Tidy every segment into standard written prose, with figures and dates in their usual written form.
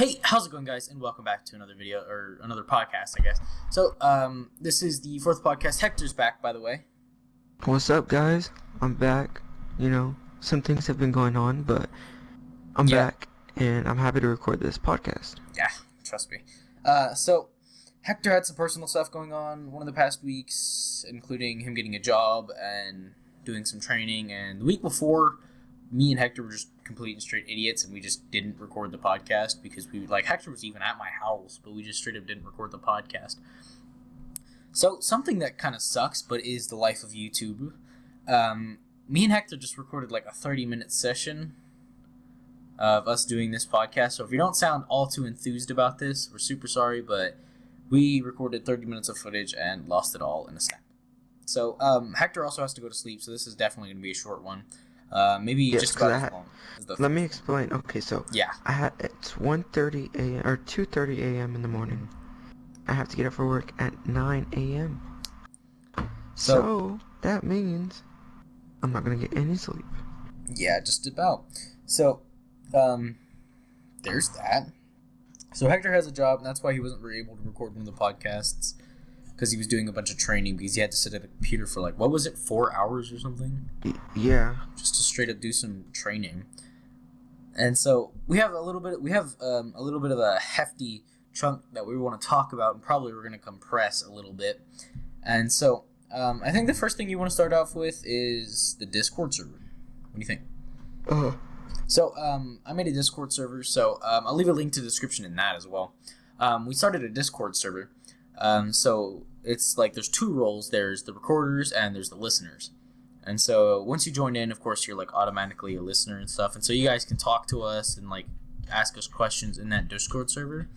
Hey, how's it going, guys? And welcome back to another video, or another podcast, I guess. So, this is the fourth podcast. Hector's back, by the way. What's up, guys? I'm back. Some things have been going on, but I'm back, and I'm happy to record this podcast. Yeah, trust me. So, Hector had some personal stuff going on one of the past weeks, including him getting a job and doing some training, and the week before, me and Hector were just complete and straight idiots, and we just didn't record the podcast because Hector was even at my house, but we just straight up didn't record the podcast. So something that kind of sucks, but is the life of YouTube. Me and Hector just recorded like a 30-minute session of us doing this podcast. So if you don't sound all too enthused about this, we're super sorry, but we recorded 30 minutes of footage and lost it all in a snap. So Hector also has to go to sleep, so this is definitely going to be a short one. Maybe just about as long as the... Let me explain. Okay, so yeah, it's 1:30 a.m. or 2:30 a.m. in the morning. I have to get up for work at 9 a.m. So that means I'm not gonna get any sleep. Yeah, just about. So, there's that. So Hector has a job, and that's why he wasn't really able to record one of the podcasts, because he was doing a bunch of training, because he had to sit at a computer for 4 hours or something? Yeah. Just to straight up do some training. And so we have a little bit of a hefty chunk that we want to talk about, and probably we're going to compress a little bit. And so I think the first thing you want to start off with is the Discord server. What do you think? So I made a Discord server, so I'll leave a link to the description in that as well. We started a Discord server. So it's like there's two roles. There's the recorders and there's the listeners. And so once you join in, of course, you're automatically a listener and stuff. And so you guys can talk to us and ask us questions in that Discord server.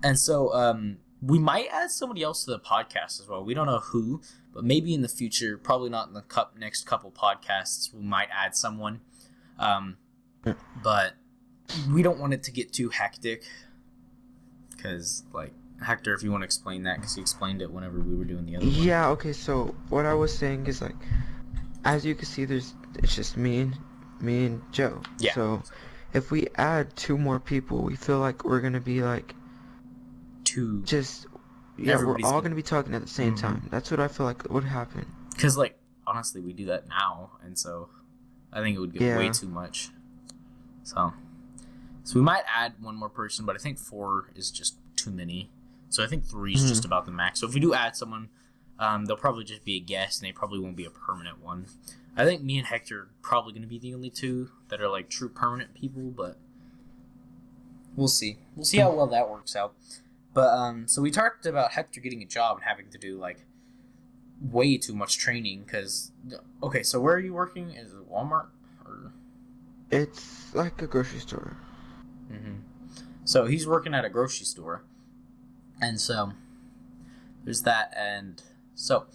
And so we might add somebody else to the podcast as well. We don't know who, but maybe in the future, probably not in the next couple podcasts, we might add someone. But we don't want it to get too hectic, because Hector, if you want to explain that, because he explained it whenever we were doing the other one. Yeah, okay, so what I was saying is, as you can see, it's just me and Joe. Yeah. So if we add two more people, we feel like we're going to be two... Just... Yeah, we're all going to be talking at the same time. That's what I feel like would happen. Because, honestly, we do that now, and so I think it would get way too much. So we might add one more person, but I think 4 is just too many. So I think 3 is just about the max. So if we do add someone, they'll probably just be a guest, and they probably won't be a permanent one. I think me and Hector are probably going to be the only two that are true permanent people, but we'll see. We'll see how well that works out. But so we talked about Hector getting a job and having to do way too much training. Because so where are you working? Is it Walmart or? It's like a grocery store. So he's working at a grocery store. And so there's that, and so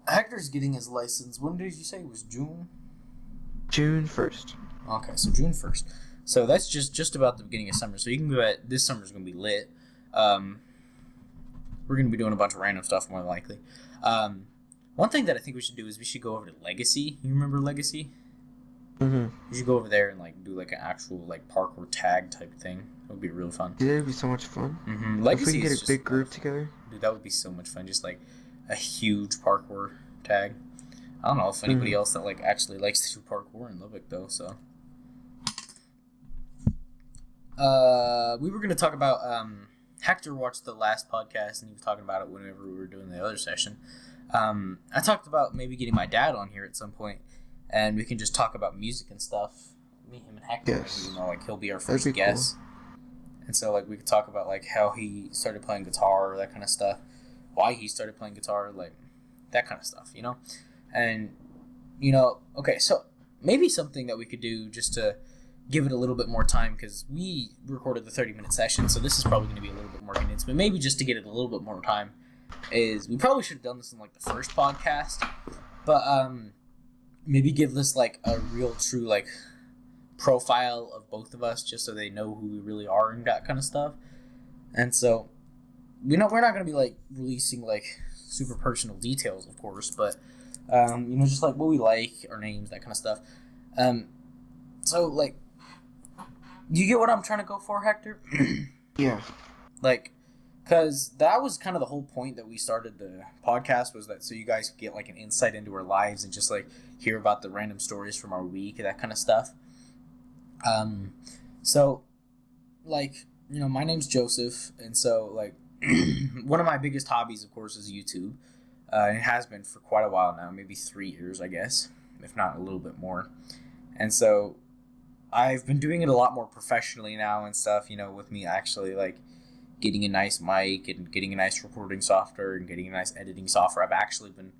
Hector's getting his license. When did you say it was June? June 1st. Okay, so June 1st. So that's just about the beginning of summer. So you can go at this summer's gonna be lit. We're gonna be doing a bunch of random stuff more than likely. One thing that I think we should do is we should go over to Legacy. You remember Legacy? We should go over there and do an actual parkour tag type thing. It would be really fun. Dude, it'd be so much fun. Legacy, if we could get a big group together. Dude, that would be so much fun. Just a huge parkour tag. I don't know if anybody else that actually likes to do parkour in Lubbock though. So, we were gonna talk about Hector watched the last podcast and he was talking about it whenever we were doing the other session. I talked about maybe getting my dad on here at some point, and we can just talk about music and stuff. Me, him, and Hector. Yes. He'll be our first guest. Cool. And so, we could talk about, how he started playing guitar, that kind of stuff. Why he started playing guitar, that kind of stuff, And, okay, so maybe something that we could do just to give it a little bit more time, because we recorded the 30-minute session, so this is probably going to be a little bit more condensed. But maybe just to get it a little bit more time is we probably should have done this in, the first podcast. But, maybe give this, a real, true, profile of both of us, just so they know who we really are and that kind of stuff. And so we're not going to be releasing super personal details, of course, but just what we like, our names, that kind of stuff. So You get what I'm trying to go for, Hector? Yeah. Like, because that was kind of the whole point that we started the podcast, was that so you guys could get like an insight into our lives and just like hear about the random stories from our week, that kind of stuff. So like, you know, my name's Joseph, and so like one of my biggest hobbies, of course, is YouTube. It has been for quite a while now, maybe 3 years, I guess, if not a little bit more. And so I've been doing it a lot more professionally now and stuff, you know, with me actually like getting a nice mic and getting a nice recording software and getting a nice editing software. I've actually been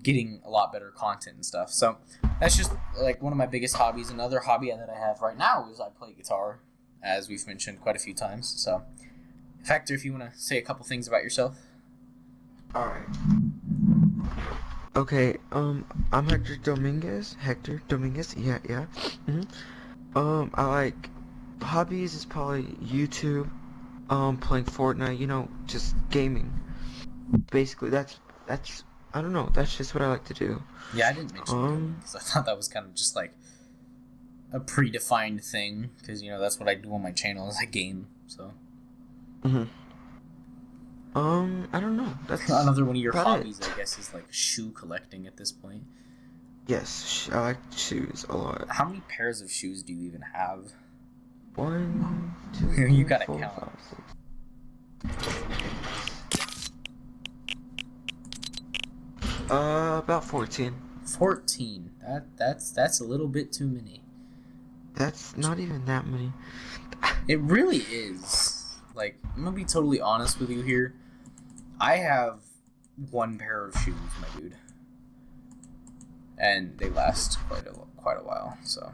getting a lot better content and stuff. So that's just like one of my biggest hobbies. Another hobby that I have right now is I play guitar, as we've mentioned quite a few times. So, Hector, if you want to say a couple things about yourself. Alright. Okay, I'm Hector Dominguez. Yeah. I like hobbies is probably YouTube, playing Fortnite, you know, just gaming. Basically, that's I don't know, that's just what I like to do. Yeah, I didn't mention gaming because I thought that was kind of just like a predefined thing, because, you know, that's what I do on my channel is I game, so. I don't know. That's another one of your hobbies, I guess, is like shoe collecting at this point. Yes, I like shoes a lot. How many pairs of shoes do you even have? 1, 2, you gotta 4, count. 5, 6. About 14. 14. That's a little bit too many. That's not even that many. It really is. Like, I'm gonna be totally honest with you here. I have 1 pair of shoes, my dude, and they last quite a while. So,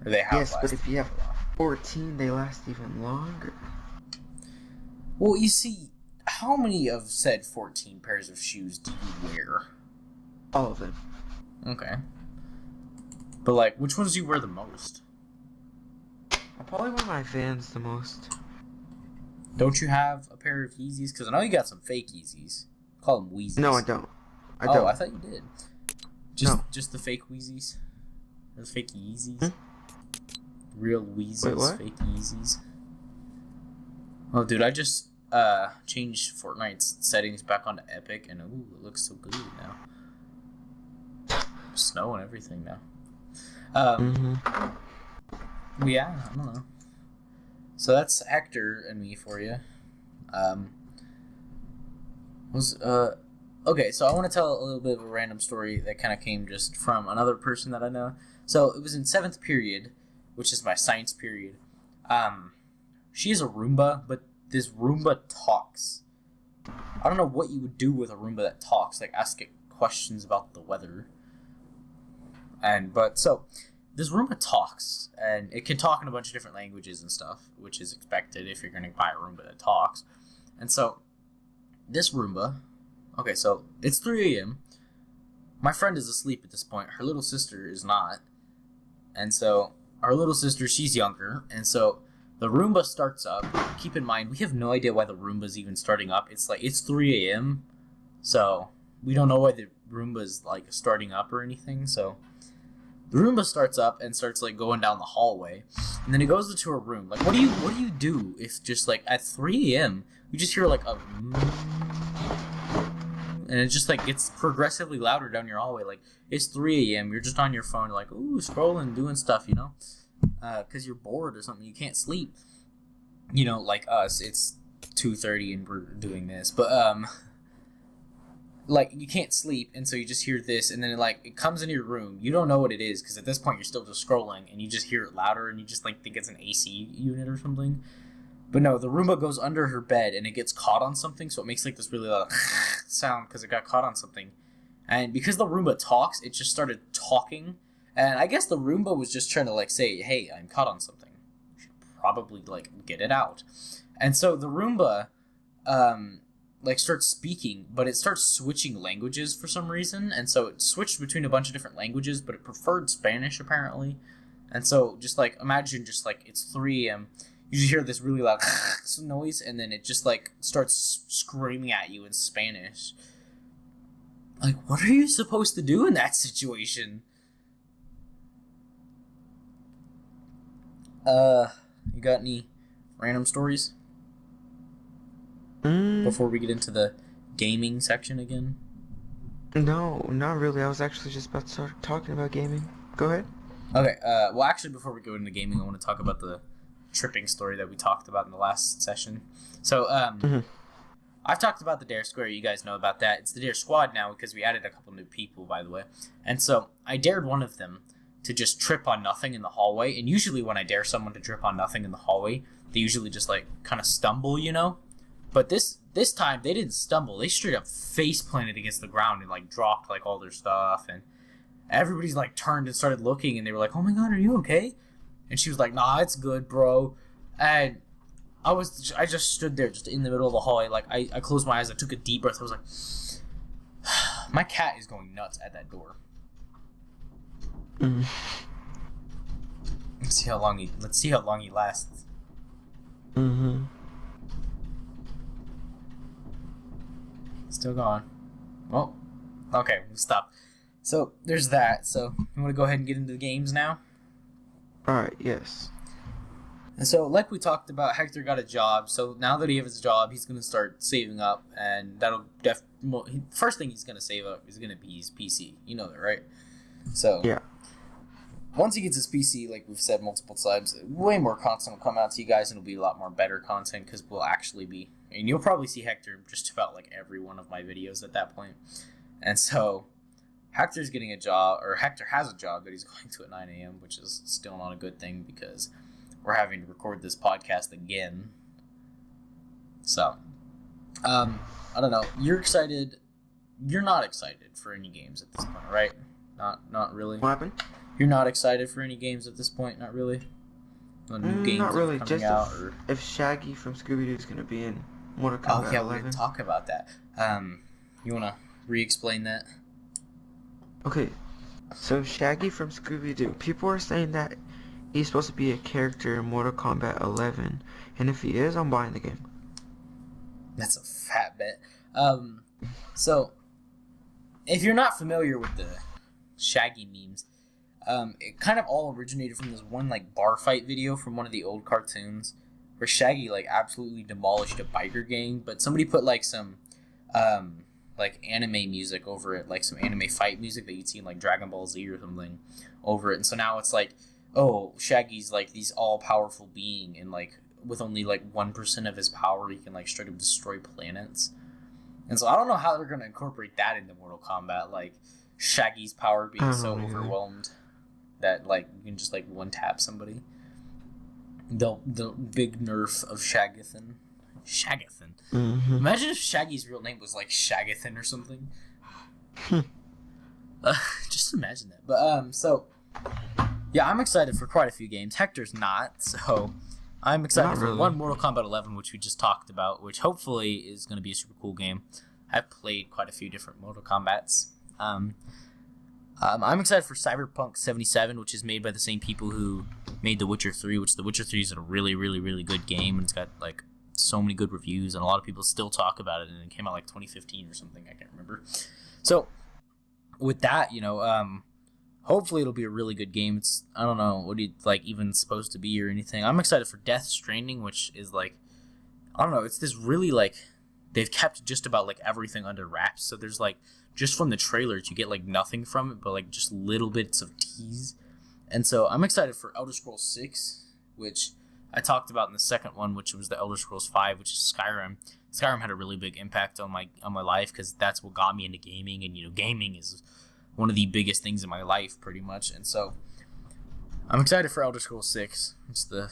or they have. Yes, but if you have 14, they last even longer. Well, you see, how many of said 14 pairs of shoes do you wear? All of them. Okay. But like, which ones do you wear the most? I probably wear my Vans the most. Don't you have a pair of Yeezys? Because I know you got some fake Yeezys. Call them Weezys. No, I don't. I don't. I thought you did. Just the fake Weezys? Or the fake Yeezys? Real Weezys, wait, what? fake Yeezys. Oh, dude, I just changed Fortnite's settings back onto Epic, and ooh, it looks so good now. Snow and everything now. Yeah, I don't know. So that's Hector and me for you. Okay, so I want to tell a little bit of a random story that kind of came just from another person that I know. So it was in 7th period, which is my science period. She is a Roomba, but this Roomba talks. I don't know what you would do with a Roomba that talks, like ask it questions about the weather. So this Roomba talks, and it can talk in a bunch of different languages and stuff, which is expected if you're going to buy a Roomba that talks. And so this Roomba, okay, so it's 3 a.m. My friend is asleep at this point. Her little sister is not. And so our little sister, she's younger, and so the Roomba starts up. Keep in mind, we have no idea why the Roomba's even starting up. It's 3 a.m., so we don't know why the Roomba's like starting up or anything, so the Roomba starts up and starts like going down the hallway, and then it goes into her room. Like, what do you do if just like at 3 a.m. you just hear like a, and it just like gets progressively louder down your hallway. Like, it's 3 a.m. You're just on your phone, like, ooh, scrolling, doing stuff, you know, because you're bored or something. You can't sleep. You know, like us, it's 2:30 and we're doing this, but like, you can't sleep, and so you just hear this, and then it comes into your room. You don't know what it is, because at this point you're still just scrolling, and you just hear it louder, and you just like think it's an AC unit or something. But no, the Roomba goes under her bed, and it gets caught on something, so it makes like this really loud sound because it got caught on something. And because the Roomba talks, it just started talking, and I guess the Roomba was just trying to like say, hey, I'm caught on something. You should probably like get it out. And so the Roomba like starts speaking, but it starts switching languages for some reason, and so it switched between a bunch of different languages, but it preferred Spanish apparently. And so just like imagine just like it's 3 a.m. you just hear this really loud noise, and then it just like starts screaming at you in Spanish. Like, what are you supposed to do in that situation? You got any random stories Mm, before we get into the gaming section again? no, not really. I was actually just about to start talking about gaming. Go ahead. Okay, well, actually, before we go into gaming, I want to talk about the tripping story that we talked about in the last session. So, hmm I've talked about the Dare Square. You guys know about that. It's the Dare Squad now because we added a couple new people, by the way. And so, I dared one of them to just trip on nothing in the hallway. And usually, when I dare someone to trip on nothing in the hallway, they usually just like kind of stumble, you know. But this time, they didn't stumble. They straight up face planted against the ground and like dropped like all their stuff and everybody's like turned and started looking and they were like, "Oh my god, are you okay?" And she was like, "Nah, it's good, bro." And I just stood there just in the middle of the hallway. Like I closed my eyes, I took a deep breath. I was like, my cat is going nuts at that door. Mm. Let's see how long he lasts. Mm-hmm. Still gone. Well, okay, stop. So there's that. So you want to go ahead and get into the games now? Alright, yes. And so, like we talked about, Hector got a job. So now that he has a job, he's gonna start saving up, and that'll first thing he's gonna save up is gonna be his PC. You know that, right? So Yeah. once he gets his PC, like we've said multiple times, way more content will come out to you guys, and it'll be a lot more better content because we'll actually be, and you'll probably see Hector just about like every one of my videos at that point. And so Hector's getting a job, or Hector has a job that he's going to at 9 a.m., which is still not a good thing because we're having to record this podcast again. So, I don't know. You're excited. You're not excited for any games at this point, right? Not really. What happened? You're not excited for any games at this point, not really. The new games Not really. coming Just out, if Shaggy from Scooby-Doo is gonna be in Mortal Kombat oh yeah, 11. we're gonna talk about that. You wanna re-explain that? Okay, so Shaggy from Scooby-Doo. People are saying that he's supposed to be a character in Mortal Kombat 11, and if he is, I'm buying the game. That's a fat bet. So if you're not familiar with the Shaggy memes, it kind of all originated from this one like bar fight video from one of the old cartoons where Shaggy like absolutely demolished a biker gang, but somebody put like some like anime music over it, like some anime fight music that you'd see in like Dragon Ball Z or something over it. And so now it's like, oh, Shaggy's like these all-powerful being, and like with only like 1% of his power he can like straight up destroy planets. And so I don't know how they're gonna incorporate that into Mortal Kombat, like Shaggy's power being so overwhelmed that like you can just like one tap somebody. The big nerf of Shagathan. Mm-hmm. Imagine if Shaggy's real name was like Shagathan or something. Just imagine that. But so yeah, I'm excited for quite a few games. Hector's not, so I'm excited for one Mortal Kombat 11, which we just talked about, which hopefully is going to be a super cool game. I've played quite a few different Mortal Kombats. I'm excited for Cyberpunk 77, which is made by the same people who made The Witcher 3, which The Witcher 3 is a really, really, really good game, and it's got like so many good reviews, and a lot of people still talk about it, and it came out like 2015 or something, I can't remember. So with that, you know, hopefully it'll be a really good game. It's, I don't know what it's like even supposed to be or anything. I'm excited for Death Stranding, which is like, I don't know, it's this really like, they've kept just about like everything under wraps. So there's like, just from the trailers you get like nothing from it, but like just little bits of tease. And so I'm excited for Elder Scrolls 6, which I talked about in the second one, which was the Elder Scrolls 5, which is Skyrim. Skyrim had a really big impact on my life because that's what got me into gaming, and you know, gaming is one of the biggest things in my life pretty much. And so I'm excited for Elder Scrolls 6. It's the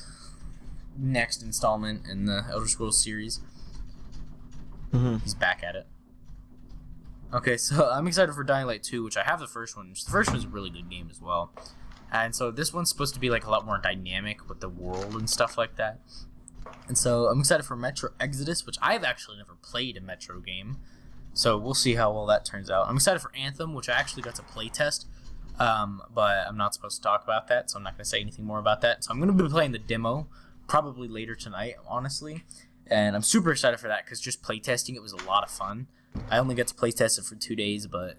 next installment in the Elder Scrolls series. Mm-hmm. He's back at it. Okay, so I'm excited for Dying Light 2, which I have the first one. The first one is a really good game as well. And so this one's supposed to be like a lot more dynamic with the world and stuff like that. And so I'm excited for Metro Exodus, which I've actually never played a Metro game. So we'll see how well that turns out. I'm excited for Anthem, which I actually got to play test. But I'm not supposed to talk about that, so I'm not going to say anything more about that. So I'm going to be playing the demo probably later tonight, honestly. And I'm super excited for that because just playtesting it was a lot of fun. I only got to playtest it for 2 days, but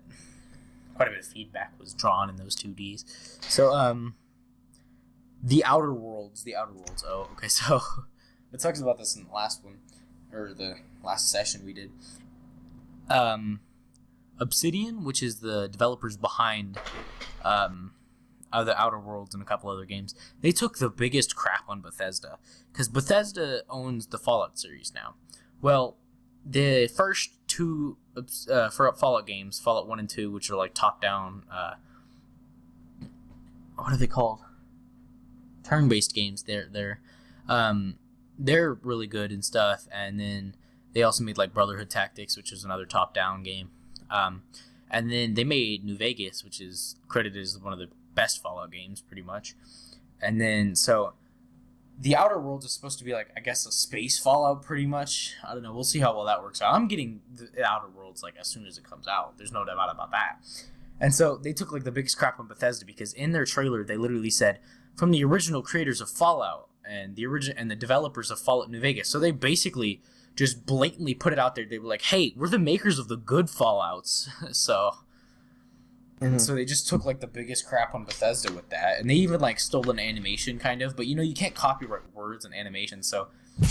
quite a bit of feedback was drawn in those 2 days. So, The Outer Worlds. Oh, okay. So it talks about this in the last one, or the last session we did. Obsidian, which is the developers behind the Outer Worlds and a couple other games, they took the biggest crap on Bethesda because Bethesda owns the Fallout series now. Well, the first two Fallout games, Fallout 1 and 2, which are like top-down, what are they called? Turn-based games. They're really good and stuff. And then they also made like Brotherhood Tactics, which is another top-down game. And then they made New Vegas, which is credited as one of the best Fallout games, pretty much. And then, so, the Outer Worlds is supposed to be, like, I guess, a space Fallout, pretty much. I don't know. We'll see how well that works out. I'm getting the Outer Worlds, like, as soon as it comes out. There's no doubt about that. And so, they took, like, the biggest crap on Bethesda, because in their trailer, they literally said, from the original creators of Fallout, and the developers of Fallout New Vegas. So, they basically just blatantly put it out there. They were like, hey, we're the makers of the good Fallouts. So... And so they just took, like, the biggest crap on Bethesda with that. And they even, like, stole an animation, kind of. But, you know, you can't copyright words and animation. So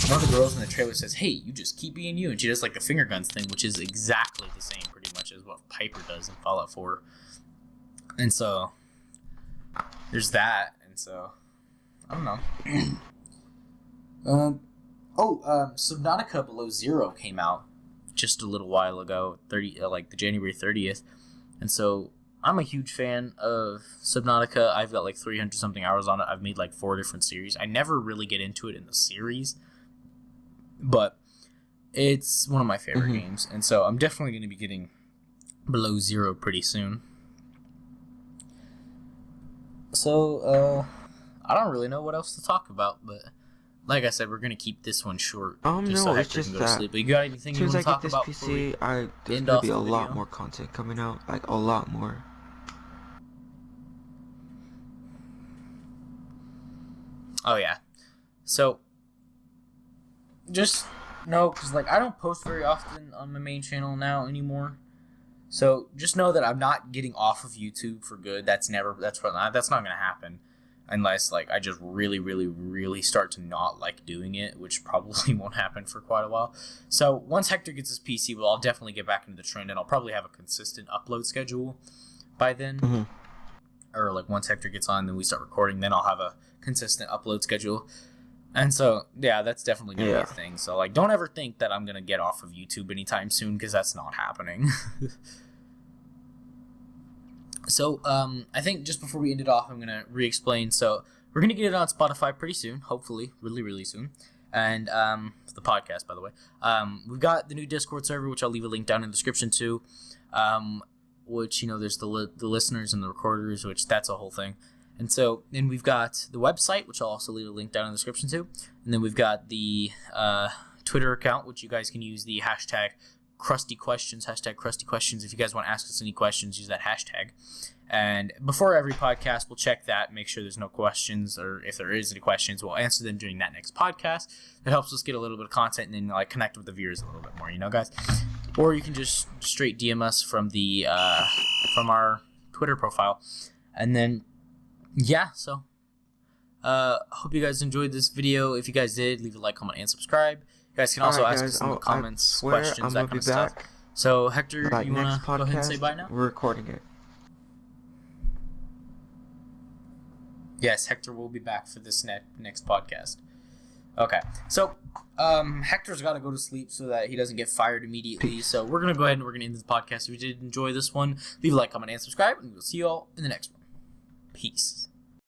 one of the girls in the trailer says, hey, you just keep being you. And she does, like, the finger guns thing, which is exactly the same, pretty much, as what Piper does in Fallout 4. And so there's that. And so, I don't know. Subnautica Below Zero came out just a little while ago, the January 30th. And so... I'm a huge fan of Subnautica. I've got like 300 something hours on it. I've made like 4 different series. I never really get into it in the series, but it's one of my favorite games. And so I'm definitely going to be getting Below Zero pretty soon. So, I don't really know what else to talk about, but like I said, we're going to keep this one short. Just so Hector can go to sleep. But you got anything you want to talk about? As soon as I get this PC, there's going to be a lot more content coming out. Like, a lot more. Oh, yeah. So, just know, because, like, I don't post very often on my main channel now anymore. So, just know that I'm not getting off of YouTube for good. That's not going to happen. Unless, like, I just really, really, really start to not like doing it, which probably won't happen for quite a while. So, once Hector gets his PC, I'll definitely get back into the trend, and I'll probably have a consistent upload schedule by then. Or, like, once Hector gets on, then we start recording, then I'll have a consistent upload schedule. And so, yeah, that's definitely going to be a thing. So, like, don't ever think that I'm going to get off of YouTube anytime soon, because that's not happening. So, I think just before we end it off, I'm going to re-explain. So, we're going to get it on Spotify pretty soon, hopefully, really, really soon. And, the podcast, by the way. We've got the new Discord server, which I'll leave a link down in the description too. Which, you know, there's the listeners and the recorders, which that's a whole thing. And so, then we've got the website, which I'll also leave a link down in the description too. And then we've got the Twitter account, which you guys can use the hashtag #CrustyQuestions, #CrustyQuestions. If you guys want to ask us any questions, use that hashtag. And before every podcast, we'll check that, make sure there's no questions, or if there is any questions, we'll answer them during that next podcast. That helps us get a little bit of content and then, like, connect with the viewers a little bit more, you know, guys? Or you can just straight DM us from the from our Twitter profile. And then, yeah, so hope you guys enjoyed this video. If you guys did, leave a like, comment, and subscribe. You guys can also ask us in the comments, questions, that kind of stuff. So, Hector, you want to go ahead and say bye now? We're recording it. Yes, Hector will be back for this next podcast. Okay, so Hector's got to go to sleep so that he doesn't get fired immediately. Peace. So we're going to go ahead and we're going to end this podcast. If you did enjoy this one, leave a like, comment, and subscribe, and we'll see you all in the next one. Peace.